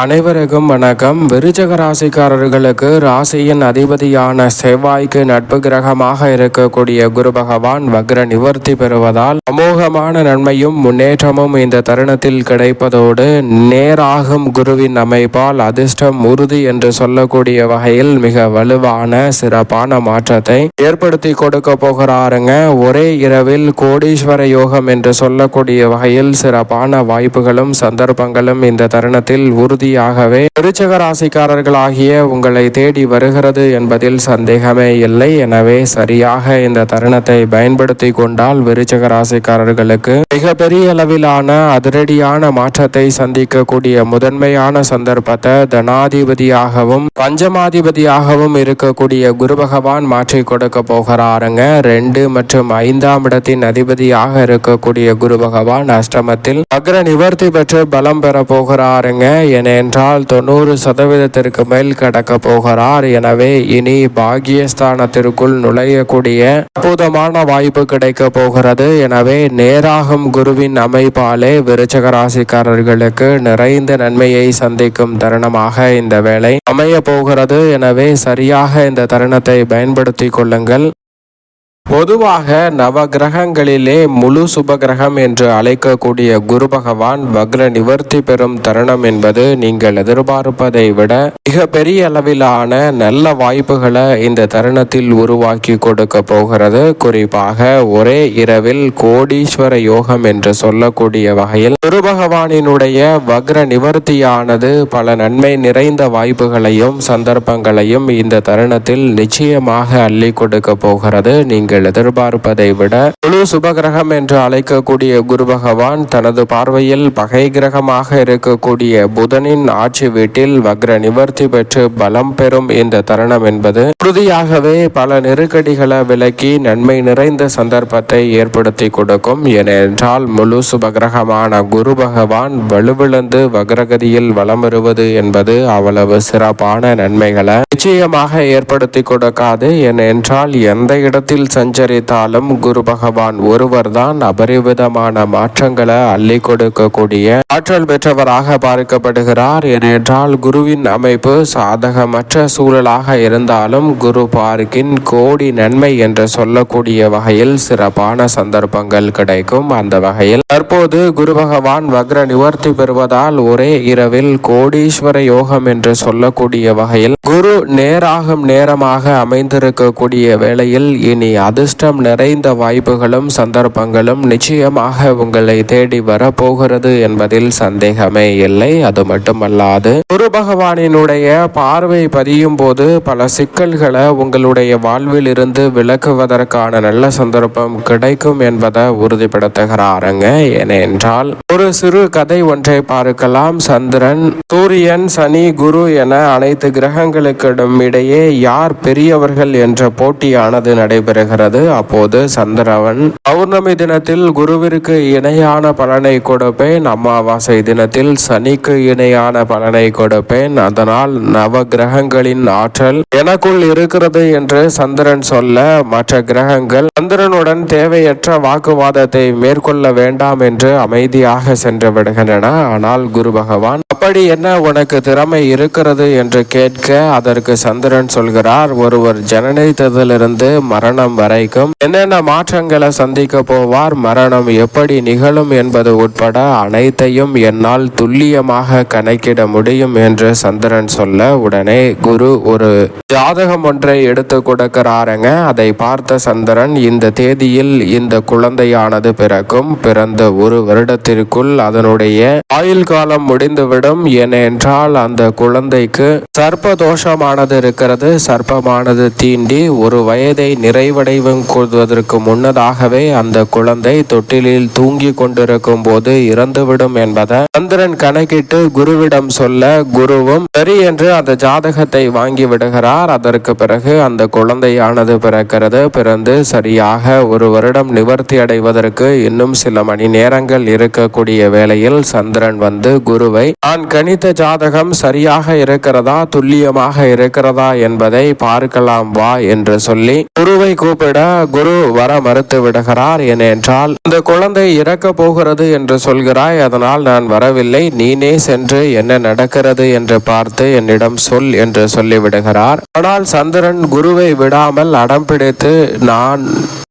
அனைவருக்கும் வணக்கம். விருச்சிக ராசிக்காரர்களுக்கு ராசியின் அதிபதியான செவ்வாய்க்கு நட்பு கிரகமாக இருக்கக்கூடிய குரு பகவான் வக்ர நிவர்த்தி பெறுவதால் அமோகமான நன்மையும் முன்னேற்றமும் இந்த தருணத்தில் கிடைப்பதோடு நேராகும் குருவின் அமைப்பால் அதிர்ஷ்டம் உறுதி என்று சொல்லக்கூடிய வகையில் மிக வலுவான சிறப்பான மாற்றத்தை ஏற்படுத்தி கொடுக்க போகிறாருங்க. ஒரே இரவில் கோடீஸ்வர யோகம் என்று சொல்லக்கூடிய வகையில் சிறப்பான வாய்ப்புகளும் சந்தர்ப்பங்களும் இந்த தருணத்தில் உறுதியாகவே விருச்சிக ராசிக்காரர்களாகிய உங்களை தேடி வருகிறது என்பதில் சந்தேகமே இல்லை. எனவே சரியாக இந்த தருணத்தை பயன்படுத்தி கொண்டால் விருச்சிக ராசிக்காரர்களுக்கு மிகப்பெரிய அளவிலான அதிரடியான மாற்றத்தை சந்திக்கக்கூடிய முதன்மையான சந்தர்ப்பத்தை தனாதிபதியாகவும் பஞ்சமாதிபதியாகவும் இருக்கக்கூடிய குரு பகவான் மாற்றி கொடுக்க போகிறாருங்க. 2 மற்றும் 5ஆம் இடத்தின் அதிபதியாக இருக்கக்கூடிய குரு பகவான் அஷ்டமத்தில் வக்ர நிவர்த்தி பெற்று பலம் பெற போகிறாருங்க. ஏனென்றால் 90% மேல் கடக்க போகிறார். எனவே இனி பாகியஸ்தானத்திற்குள் நுழையக்கூடிய அற்புதமான வாய்ப்பு கிடைக்க போகிறது. எனவே நேராகும் குருவின் அமைப்பாலே விருச்சிக ராசிக்காரர்களுக்கு நிறைந்த நன்மையை சந்திக்கும் தருணமாக இந்த வேளை அமைய போகிறது. எனவே சரியாக இந்த தருணத்தை பயன்படுத்திக் கொள்ளுங்கள். பொதுவாக நவ கிரகங்களிலே முழு சுபகிரகம் என்று அழைக்கக்கூடிய குரு பகவான் வக்ர நிவர்த்தி பெறும் தருணம் என்பது நீங்கள் எதிர்பார்ப்பதை விட மிக பெரிய அளவிலான நல்ல வாய்ப்புகளை இந்த தருணத்தில் உருவாக்கி கொடுக்க போகிறது. குறிப்பாக ஒரே இரவில் கோடீஸ்வர யோகம் என்று சொல்லக்கூடிய வகையில் குரு பகவானினுடைய வக்ர நிவர்த்தியானது பல நன்மை நிறைந்த வாய்ப்புகளையும் சந்தர்ப்பங்களையும் இந்த தருணத்தில் நிச்சயமாக அள்ளி கொடுக்க போகிறது. நீங்கள் எதிர்பார்ப்பதை விட முழு சுபகிரகம் என்று அழைக்கக்கூடிய குரு பகவான் தனது பார்வையில் பகை கிரகமாக இருக்கக்கூடிய புதனின் ஆட்சி வீட்டில் வக்ர நிவர்த்தி பெற்று பலம் பெறும் இந்த தருணம் என்பது உறுதியாகவே பல நெருக்கடிகளை விலக்கி நன்மை நிறைந்த சந்தர்ப்பத்தை ஏற்படுத்தி கொடுக்கும். ஏனென்றால் முழு சுபகிரகமான குரு பகவான் வலுவிழந்து வக்ரகதியில் வலம் வருவது என்பது அவ்வளவு சிறப்பான நன்மைகளை நிச்சயமாக ஏற்படுத்தி கொடுக்காது. ஏனென்றால் எந்த இடத்தில் சஞ்சரித்தாலும் குரு பகவான் ஒருவர் தான் அபரிவிதமான மாற்றங்களை அள்ளி கொடுக்கக்கூடிய ஆற்றல் பெற்றவராக பார்க்கப்படுகிறார். ஏனென்றால் குருவின் அமைப்பு சாதகமற்ற சூழலாக இருந்தாலும் குரு பார்க்கின் கோடி நன்மை என்று சொல்லக்கூடிய வகையில் சிறப்பான சந்தர்ப்பங்கள் கிடைக்கும். அந்த வகையில் தற்போது குரு பகவான் வக்ர நிவர்த்தி பெறுவதால் ஒரே இரவில் கோடீஸ்வர யோகம் என்று சொல்லக்கூடிய வகையில் குரு நேராகும் நேரமாக அமைந்திருக்கக்கூடிய வேளையில் இனி அதிர்ஷ்டம் நிறைந்த வாய்ப்புகளும் சந்தர்ப்பங்களும் நிச்சயமாக உங்களை தேடி வரப்போகிறது என்பதில் சந்தேகமே இல்லை. அது மட்டுமல்லாது குரு பகவானினுடைய பார்வை பதியும் போது பல சிக்கல்களை உங்களுடைய வாழ்வில் இருந்து விலக்குவதற்கான நல்ல சந்தர்ப்பம் கிடைக்கும் என்பதை உறுதிப்படுத்துகிறாருங்க. ஏனென்றால் ஒரு சிறு கதை ஒன்றை பார்க்கலாம். சந்திரன், சூரியன், சனி, குரு என அனைத்து கிரகங்களுக்கிடம் இடையே யார் பெரியவர்கள் என்ற போட்டியானது நடைபெறுகிறது. அப்போது சந்திரன் பௌர்ணமி தினத்தில் குருவிற்கு இணையான பலனை கொடுப்பேன், அமாவாசை தினத்தில் சனிக்கு இணையான பலனை கொடுப்பேன், அதனால் நவ கிரகங்களின் ஆற்றல் எனக்குள் இருக்கிறது என்று சந்திரன் சொல்ல மற்ற கிரகங்கள் சந்திரனுடன் தேவையற்ற வாக்குவாதத்தை மேற்கொள்ள வேண்டாம் என்று அமைதியாக சென்று விடுகின்றன. ஆனால் குரு பகவான் அப்படி என்ன உனக்கு திறமை இருக்கிறது என்று கேட்க அதற்கு சந்திரன் சொல்கிறார், ஒருவர் ஜனனித்ததிலிருந்து மரணம் வரைக்கும் என்னென்ன மாற்றங்களை சந்திக்க போவார், மரணம் எப்படி நிகழும் என்பது உட்பட அனைத்தையும் என்னால் துல்லியமாக கணக்கிட முடியும் என்று சந்திரன் சொல்ல உடனே குரு ஒரு ஜாதகம் ஒன்றை எடுத்து கொடுக்கிறாருங்க. அதை பார்த்த சந்திரன் இந்த தேதியில் இந்த குழந்தையானது பிறக்கும், பிறந்த ஒரு வருடத்திற்குள் அதனுடைய ஆயுள் காலம் முடிந்துவிடும். ஏனென்றால் அந்த குழந்தைக்கு சர்ப்ப தோஷமானது இருக்கிறது. சர்ப்பமானது தீண்டி ஒரு வயதை நிறைவடைவதற்கு முன்னதாகவே அந்த குழந்தை தொட்டிலில் தூங்கி கொண்டிருக்கும் போது இறந்துவிடும் என்பதை சந்திரன் கணக்கிட்டு குருவிடம் சொல்ல குருவும் சரி என்று அந்த ஜாதகத்தை வாங்கி விடுகிறார். அதற்கு பிறகு அந்த குழந்தையானது பிறக்கிறது. பிறந்து சரியாக ஒரு வருடம் நிவர்த்தி அடைவதற்கு இன்னும் சில மணி நேரங்கள் இருக்கக்கூடிய வேளையில் சந்திரன் வந்து குருவை நான் கணித்த ஜாதகம் சரியாக இருக்கிறதா துல்லியமாக இருக்கிறதா என்பதை பார்க்கலாம் வா என்று சொல்லி குருவை கூப்பிட்டு சொல்லிவிட குரு வர மறுத்து விடுகிறார். ஏனென்றால் இந்த குழந்தை இறக்க போகிறது என்று சொல்கிறாய், அதனால் நான் வரவில்லை, நீனே சென்று என்ன நடக்கிறது என்று பார்த்து என்னிடம் சொல் என்று சொல்லிவிடுகிறார். ஆனால் சந்திரன் குருவை விடாமல் அடம் பிடித்து, நான்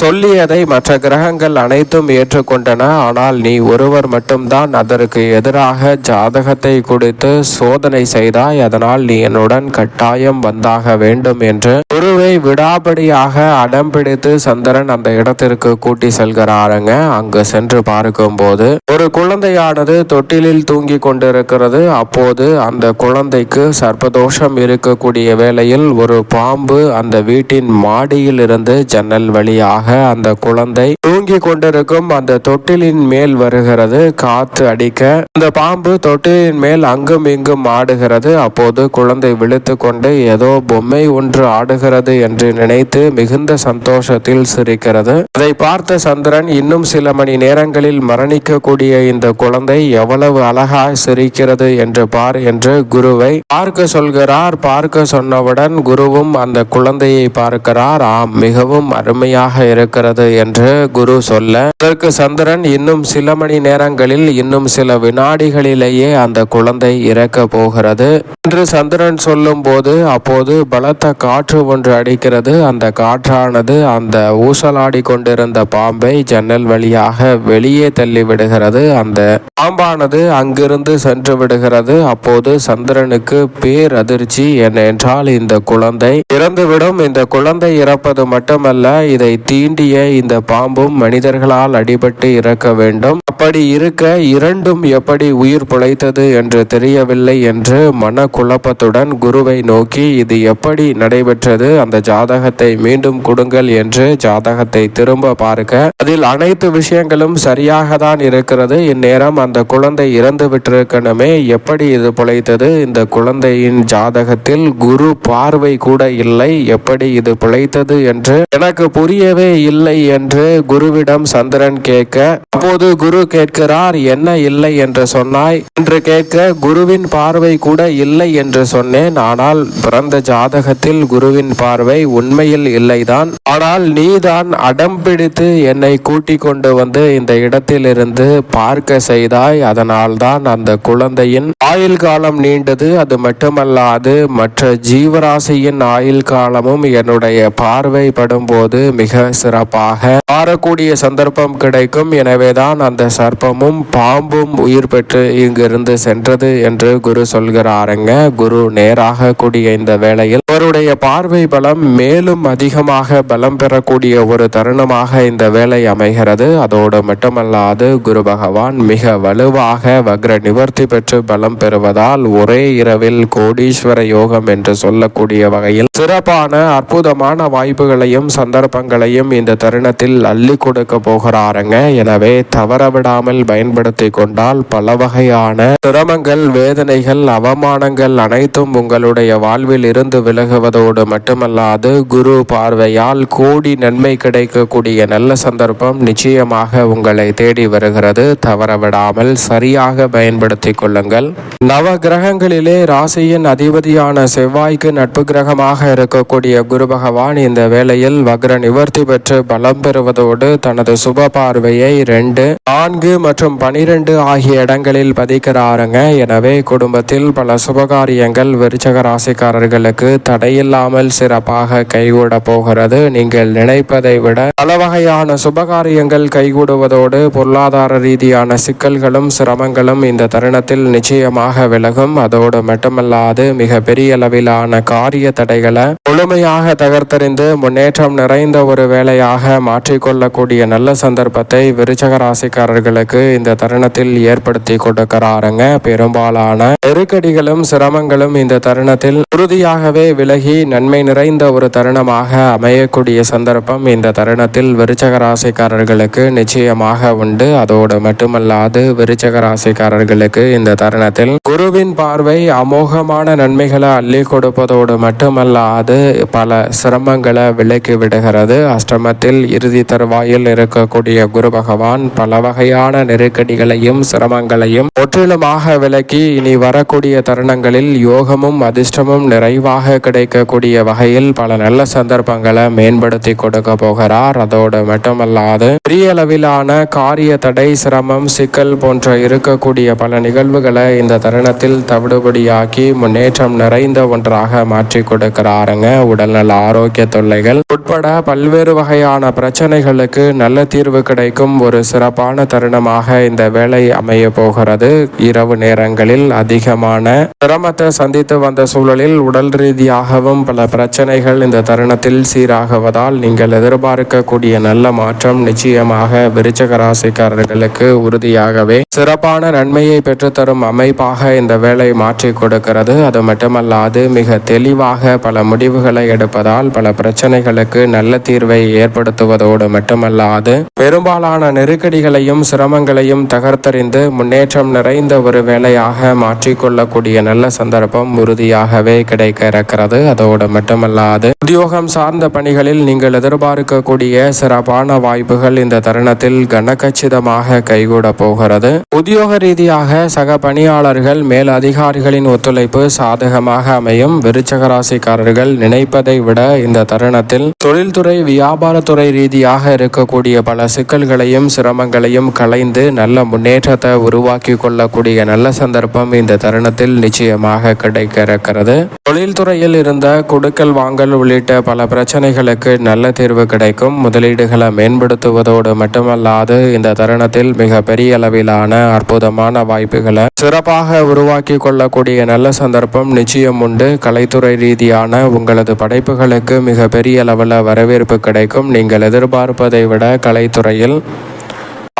சொல்லியதை மற்ற கிரகங்கள் அனைத்தும் ஏற்றுக்கொண்டன, ஆனால் நீ ஒருவர் மட்டும்தான் அதற்கு எதிராக ஜாதகத்தை கொடுத்து சோதனை செய்தாய், அதனால் நீ என்னுடன் கட்டாயம் வந்தாக வேண்டும் என்று குருவை விடாபடியாக அடம் பிடித்து சந்திரன் அந்த இடத்திற்கு கூட்டி செல்கிறாருங்க. அங்கு சென்று பார்க்கும் போது ஒரு குழந்தையானது தொட்டிலில் தூங்கி கொண்டிருக்கிறது. அப்போது அந்த குழந்தைக்கு சர்ப்பதோஷம் இருக்கக்கூடிய வேளையில் ஒரு பாம்பு அந்த வீட்டின் மாடியில் இருந்து ஜன்னல் வழியாக அந்த குழந்தை தூங்கி கொண்டிருக்கும் அந்த தொட்டிலின் மேல் வருகிறது. காத்து அடிக்க அந்த பாம்பு தொட்டிலின் மேல் அங்கும் இங்கும் ஆடுகிறது. அப்போது குழந்தை விழித்து கொண்டு ஏதோ பொம்மை ஒன்று ஆடுகிறது என்று நினைத்து மிகுந்த சந்தோஷத்தில் சிரிக்கிறது. அதை பார்த்த சந்திரன், இன்னும் சில மணி நேரங்களில் மரணிக்கக்கூடிய இந்த குழந்தை எவ்வளவு அழகாய் சிரிக்கிறது என்று பார் என்று குருவை பார்க்க சொல்கிறார். பார்க்க சொன்னவுடன் குருவும் அந்த குழந்தையை பார்க்கிறார். ஆம், மிகவும் அருமையாக இருக்கிறது என்று குரு சொல்ல, அதற்கு சந்திரன், இன்னும் சில மணி நேரங்களில், இன்னும் சில வினாடிகளிலேயே அந்த குழந்தை இறக்க போகிறது என்று சந்திரன் சொல்லும் போது, அப்போது பலத்த காற்று ஒன்று அடிக்கிறது. அந்த காற்றானது அந்த ஊசலாடி கொண்டிருந்த பாம்பை ஜன்னல் வழியாக வெளியே தள்ளி விடுகிறது. அந்த பாம்பானது அங்கிருந்து சென்று விடுகிறது. அப்போது சந்திரனுக்கு பேர் அதிர்ச்சி. ஏனென்றால் இந்த குழந்தை இறந்துவிடும். இந்த குழந்தை இறப்பது மட்டுமல்ல, இதை தீண்டிய இந்த பாம்பும் மனிதர்களால் அடிபட்டு இறக்க வேண்டும். அப்படி இருக்க இரண்டும் எப்படி உயிர் பிழைத்தது என்று தெரியவில்லை என்று மன குழப்பத்துடன் குருவை நோக்கி, இது எப்படி நடைபெற்றது, அந்த ஜாதகத்தை மீண்டும் கொடுங்கள் என்று ஜாதகத்தை திரும்ப பார்க்க அதில் அனைத்து விஷயங்களும் சரியாக தான் இருக்கிறது. இந்நேரம் அந்த குழந்தை இறந்து விட்டிருக்கணுமே, எப்படி இது பிழைத்தது, இந்த குழந்தையின் ஜாதகத்தில் குரு பார்வை கூட இல்லை, எப்படி இது பிழைத்தது என்று எனக்கு புரியவே இல்லை என்று குருவிடம் சந்திரன் கேட்க, அப்போது குரு கேட்கிறார், என்ன இல்லை என்று சொன்னாய் என்று கேட்க, குருவின் பார்வை கூட இல்லை என்று சொன்னேன். ஆனால் பிறந்த ஜாதகத்தில் குருவின் பார்வை உண்மையில் இல்லைதான். ஆனால் நீதான் அடம் பிடித்து என்னை கூட்டிக் கொண்டு வந்து இந்த இடத்திலிருந்து பார்க்க செய்தாய். அதனால்தான் அந்த குழந்தையின் ஆயுள் காலம் நீண்டது. அது மட்டுமல்லாது மற்ற ஜீவராசியின் ஆயுள் காலமும் என்னுடைய பார்வை படும்போது மிக சிறப்பாக மாறக்கூடிய சந்தர்ப்பம் கிடைக்கும். எனவேதான் அந்த சர்ப்பமும் பாம்பும் உயிர் பெற்று இங்கிருந்து சென்றது என்று குரு சொல்கிறாருங்க. குரு நேராக கூடிய இந்த வேளையில் அவருடைய பார்வை பலம் மேலும் அதிகமாக பலம் பெறக்கூடிய ஒரு தருணமாக இந்த வேலை அமைகிறது. அதோடு மட்டுமல்லாது குரு பகவான் மிக வலுவாக வக்ர நிவர்த்தி பெற்று பலம் பெறுவதால் ஒரே இரவில் கோடீஸ்வர யோகம் என்று சொல்லக்கூடிய வகையில் சிறப்பான அற்புதமான வாய்ப்புகளையும் சந்தர்ப்பங்களையும் இந்த தருணத்தில் அள்ளி கொடுக்க போகிறாருங்க. எனவே தவறவிடாமல் பயன்படுத்தி கொண்டால் பல வகையான சிரமங்கள், வேதனைகள், அவமானங்கள் அனைத்தும் உங்களுடைய வாழ்வில் இருந்து விலகுவதோடு மட்டுமல்லாது குரு பார்வையால் கோடி நன்மை கிடைக்கக்கூடிய நல்ல சந்தர்ப்பம் நிச்சயமாக உங்களை தேடி வருகிறது. தவறவிடாமல் சரியாக பயன்படுத்தி கொள்ளுங்கள். நவ கிரகங்களிலே ராசியின் அதிபதியான செவ்வாய்க்கு நட்பு கிரகமாக இருக்கக்கூடிய குரு பகவான் இந்த வேளையில் வக்ர நிவர்த்தி பெற்று பலம் பெறுவதோடு தனது சுப பார்வையை 2, 4 மற்றும் 12 ஆகிய இடங்களில் பதிக்கிறாருங்க. எனவே குடும்பத்தில் பல சுபகாரியங்கள் விருச்சக ராசிக்காரர்களுக்கு தடையில்லாமல் சிறப்பாக கைகூட போகிறது. நீங்கள் நினைப்பதை விட பல வகையான சுபகாரியங்கள் கைகூடுவதோடு பொருளாதார ரீதியான சிக்கல்களும் சிரமங்களும் இந்த தருணத்தில் நிச்சயமாக விலகும். அதோடு மட்டுமல்லாது மிக பெரிய அளவிலான காரிய தடைகளை முழுமையாக தகர்த்தறிந்து முன்னேற்றம் நிறைந்த ஒரு வேலையாக மாற்றிக்கொள்ளக்கூடிய நல்ல சந்தர்ப்பத்தை விருச்சக ராசிக்காரர்களுக்கு இந்த தருணத்தில் ஏற்படுத்தி கொடுக்கிறாருங்க. பெரும்பாலான நெருக்கடிகளும் சிரமங்களும் இந்த தருணத்தில் உறுதியாகவே விலகி நன்மை நிறைந்த ஒரு தருணமாக அமையக்கூடிய சந்தர்ப்பம் இந்த தருணத்தில் விருச்சக ராசிக்காரர்களுக்கு நிச்சயமாக உண்டு. அதோடு மட்டுமல்லாது விருச்சக ராசிக்காரர்களுக்கு இந்த தருணத்தில் குருவின் பார்வை அமோகமான நன்மைகளை அள்ளி கொடுப்பதோடு மட்டுமல்லாது பல சிரமங்களை விலக்கி விடுகிறது. அஷ்டம ஜென்மத்தில் இறுதி தருவாயில் இருக்கக்கூடிய குரு பகவான் பல வகையான நெருக்கடிகளையும் சிரமங்களையும் முற்றிலுமாக விலக்கி இனி வரக்கூடிய தருணங்களில் யோகமும் அதிர்ஷ்டமும் நிறைவாக கிடைக்கக்கூடிய வகையில் பல நல்ல சந்தர்ப்பங்களை மேம்படுத்தி கொடுக்க போகிறார். அதோடு மட்டுமல்லாது பெரிய அளவிலான காரிய தடை, சிரமம், சிக்கல் போன்ற இருக்கக்கூடிய பல நிகழ்வுகளை இந்த தருணத்தில் தவிடுபடியாக்கி முன்னேற்றம் நிறைந்த ஒன்றாக மாற்றி கொடுக்கிறாருங்க. உடல்நல ஆரோக்கிய தொல்லைகள் உட்பட பல்வேறு வகையான பிரச்சனைகளுக்கு நல்ல தீர்வு கிடைக்கும் ஒரு சிறப்பான தருணமாக இந்த வேலை அமைய போகிறது. இரவு நேரங்களில் அதிகமான சிரமத்தை சந்தித்து வந்த சூழலில் உடல் ரீதியாகவும் பல பிரச்சனைகள் இந்த தருணத்தில் சீராகுவதால் நீங்கள் எதிர்பார்க்கக்கூடிய நல்ல மாற்றம் நிச்சயமாக விருச்சிக ராசிக்காரர்களுக்கு உறுதியாகவே சிறப்பான நன்மையை பெற்றுத்தரும் அமைப்பாக இந்த வேலை மாற்றி கொடுக்கிறது. அது மட்டுமல்லாது மிக தெளிவாக பல முடிவுகளை எடுப்பதால் பல பிரச்சனைகளுக்கு நல்ல தீர்வை ஏற்படுத்துவதோடு மட்டுமல்லாது பெரும்பாலான நெருக்கடிகளையும் சிரமங்களையும் தகர்த்தறிந்து முன்னேற்றம் நிறைந்த ஒரு வேலையாக மாற்றிக்கொள்ளக்கூடிய நல்ல சந்தர்ப்பம் உறுதியாகவே கிடைக்க இருக்கிறது. அதோடு மட்டுமல்லாது உத்தியோகம் சார்ந்த பணிகளில் நீங்கள் எதிர்பார்க்கக்கூடிய சிறப்பான வாய்ப்புகள் இந்த தருணத்தில் கனகச்சிதமாக கைகூட போகிறது. உத்தியோக ரீதியாக சக பணியாளர்கள் மேல் அதிகாரிகளின் ஒத்துழைப்பு சாதகமாக அமையும். விருச்சிக ராசிக்காரர்கள் நினைப்பதை விட இந்த தருணத்தில் தொழில்துறை, வியாபாரத்துறை ரீதியாக இருக்கக்கூடிய பல சிக்கல்களையும் சிரமங்களையும் களைந்து நல்ல முன்னேற்றத்தை உருவாக்கி கொள்ளக்கூடிய நல்ல சந்தர்ப்பம் இந்த தருணத்தில் நிச்சயமாக கிடைக்க இருக்கிறது. தொழில்துறையில் இருந்த கொடுக்கல் வாங்கல் உள்ளிட்ட பல பிரச்சனைகளுக்கு நல்ல தீர்வு கிடைக்கும். முதலீடுகளை மேம்படுத்துவதோடு மட்டுமல்லாது இந்த தருணத்தில் மிக பெரிய அளவிலான அற்புதமான வாய்ப்புகளை சிறப்பாக உருவாக்கி கொள்ளக்கூடிய நல்ல சந்தர்ப்பம் நிச்சயம் உண்டு. கலைத்துறை ரீதியான உங்களது படைப்புகளுக்கு மிக பெரிய அளவில் வரவேற்பு கிடைக்கும். நீங்கள் எதிர்பார்ப்பதை விட கலைத்துறையில்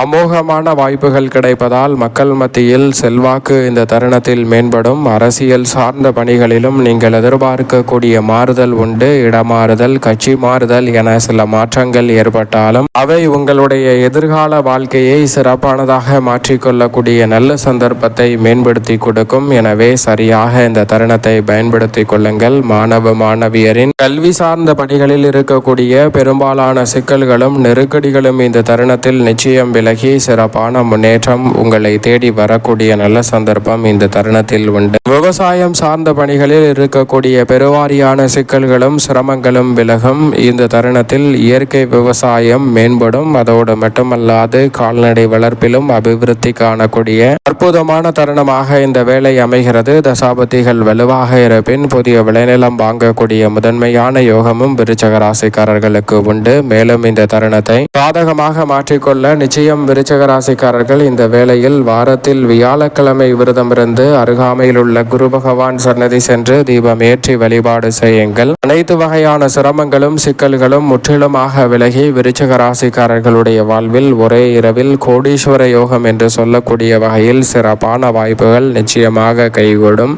அமோகமான வாய்ப்புகள் கிடைப்பதால் மக்கள் மத்தியில் செல்வாக்கு இந்த தருணத்தில் மேம்படும். அரசியல் சார்ந்த பணிகளிலும் நீங்கள் எதிர்பார்க்கக்கூடிய மாறுதல் உண்டு. இடமாறுதல், கட்சி மாறுதல் என சில மாற்றங்கள் ஏற்பட்டாலும் அவை உங்களுடைய எதிர்கால வாழ்க்கையை சிறப்பானதாக மாற்றிக்கொள்ளக்கூடிய நல்ல சந்தர்ப்பத்தை மேம்படுத்தி கொடுக்கும். எனவே சரியாக இந்த தருணத்தை பயன்படுத்தி கொள்ளுங்கள். மாணவ மாணவியரின் கல்வி சார்ந்த பணிகளில் இருக்கக்கூடிய பெரும்பாலான சிக்கல்களும் நெருக்கடிகளும் இந்த தருணத்தில் நிச்சயம் விலகி சிறப்பான முன்னேற்றம் உங்களை தேடி வரக்கூடிய நல்ல சந்தர்ப்பம் இந்த தருணத்தில் உண்டு. விவசாயம் சார்ந்த பணிகளில் இருக்கக்கூடிய பெருவாரியான சிக்கல்களும் சிரமங்களும் விலகும். இந்த தருணத்தில் இயற்கை விவசாயம் மேம்படும். அதோடு மட்டுமல்லாது கால்நடை வளர்ப்பிலும் அபிவிருத்தி காணக்கூடிய அற்புதமான தருணமாக இந்த வேலை அமைகிறது. தசாபதிகள் வலுவாக இருப்பின் புதிய விளைநிலம் வாங்கக்கூடிய முதன்மையான யோகமும் விருச்சிக ராசிக்காரர்களுக்கு உண்டு. மேலும் இந்த தருணத்தை சாதகமாக மாற்றிக்கொள்ள நிச்சயம் விருச்சிக ராசிக்காரர்கள் இந்த வேளையில் வாரத்தில் வியாழக்கிழமை விரதமிருந்து அருகாமையில் உள்ள குரு பகவான் சன்னதி சென்று தீபம் ஏற்றி வழிபாடு செய்யுங்கள். அனைத்து வகையான சிரமங்களும் சிக்கல்களும் முற்றிலுமாக விலகி விருச்சிக ராசிக்காரர்களுடைய வாழ்வில் ஒரே இரவில் கோடீஸ்வர யோகம் என்று சொல்லக்கூடிய வகையில் சிறப்பான வாய்ப்புகள் நிச்சயமாக கைகூடும்.